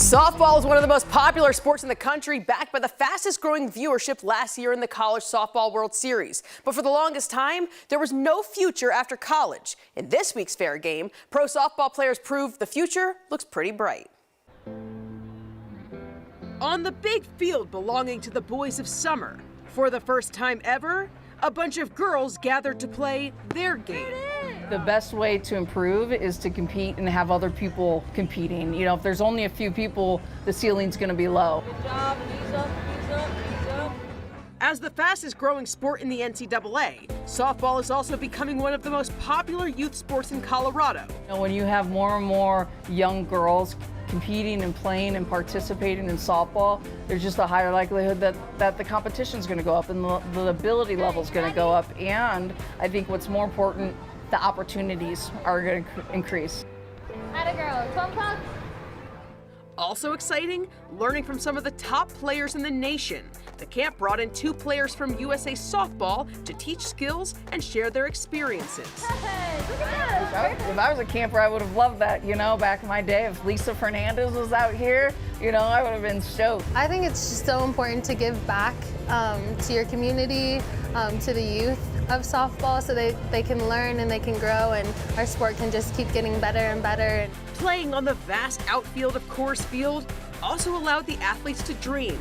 Softball is one of the most popular sports in the country, backed by the fastest growing viewership last year in the College Softball World Series. But for the longest time, there was no future after college. In this week's Fair Game, pro softball players proved the future looks pretty bright. On the big field belonging to the boys of summer, for the first time ever, a bunch of girls gathered to play their game. The best way to improve is to compete and have other people competing. You know, if there's only a few people, the ceiling's going to be low. Good job. Knees up, knees up, knees up. As the fastest growing sport in the NCAA, softball is also becoming one of the most popular youth sports in Colorado. You know, when you have more and more young girls competing and playing and participating in softball, there's just a higher likelihood that the competition's going to go up and the ability level's going to go up. And I think what's more important, the opportunities are going to increase. Atta girl, 12 pucks. Also exciting, learning from some of the top players in the nation. The camp brought in 2 players from USA Softball to teach skills and share their experiences. Hey, look at this. If I was a camper, I would have loved that, you know, back in my day. If Lisa Fernandez was out here, you know, I would have been stoked. I think it's just so important to give back to your community, to the youth of softball, so they can learn and they can grow, and our sport can just keep getting better and better. Playing on the vast outfield of Coors Field also allowed the athletes to dream.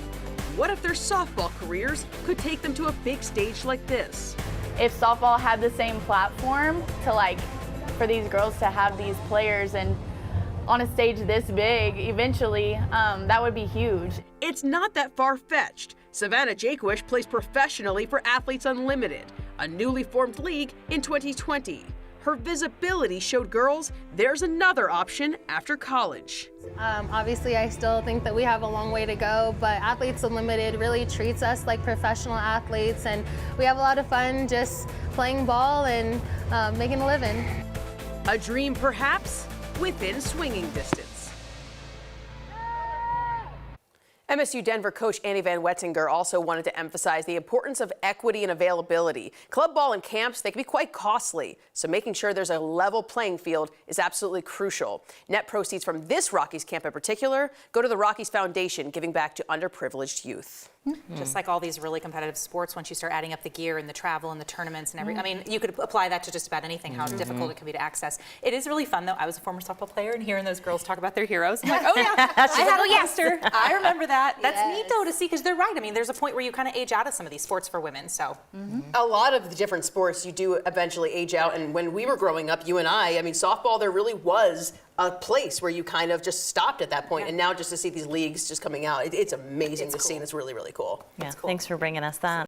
What if their softball careers could take them to a big stage like this? If softball had the same platform to for these girls to have these players and on a stage this big, eventually, that would be huge. It's not that far-fetched. Savannah Jaquish plays professionally for Athletes Unlimited, a newly formed league in 2020. Her visibility showed girls there's another option after college. Obviously, I still think that we have a long way to go, but Athletes Unlimited really treats us like professional athletes, and we have a lot of fun just playing ball and making a living. A dream, perhaps, within swinging distance. MSU Denver coach Annie Van Wettinger also wanted to emphasize the importance of equity and availability. Club ball and camps, they can be quite costly, so making sure there's a level playing field is absolutely crucial. Net proceeds from this Rockies camp in particular go to the Rockies Foundation, giving back to underprivileged youth. Just like all these really competitive sports, once you start adding up the gear and the travel and the tournaments and I mean, you could apply that to just about anything, how difficult it can be to access. It is really fun, though. I was a former softball player, and hearing those girls talk about their heroes, I'm like, oh yeah, I had a youngster. I remember that. That's neat, though, to see, because they're right. I mean, there's a point where you kind of age out of some of these sports for women, so. A lot of the different sports, you do eventually age out, and when we were growing up, you and I mean, softball, there really was a place where you kind of just stopped at that point, and now just to see these leagues just coming out, it's amazing to see, and it's really, really cool. Yeah, thanks for bringing us that.